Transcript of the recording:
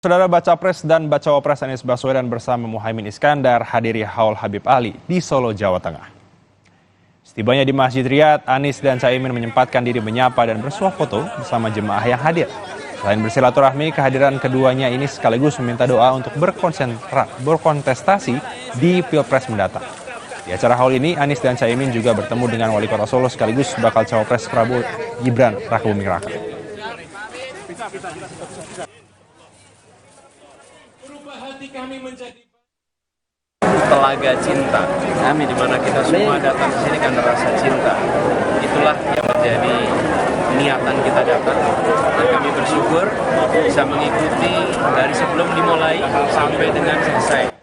Saudara Baca Pres dan Bacawa Pres Anies Baswedan bersama Muhaimin Iskandar hadiri Haul Habib Ali di Solo, Jawa Tengah. Setibanya di Masjid Riyad, Anies dan Caimin menyempatkan diri menyapa dan bersuah foto bersama jemaah yang hadir. Selain bersilaturahmi, kehadiran keduanya ini sekaligus meminta doa untuk berkontestasi di Pilpres mendatang. Di acara haul ini, Anies dan Caimin juga bertemu dengan Wali Kota Solo sekaligus bakal cawapres Prabowo Gibran Rakabuming Raka. Telaga cinta kami, di mana kita semua datang ke sini karena rasa cinta. Itulah yang menjadi niatan kita datang, dan kami bersyukur bisa mengikuti dari sebelum dimulai sampai dengan selesai.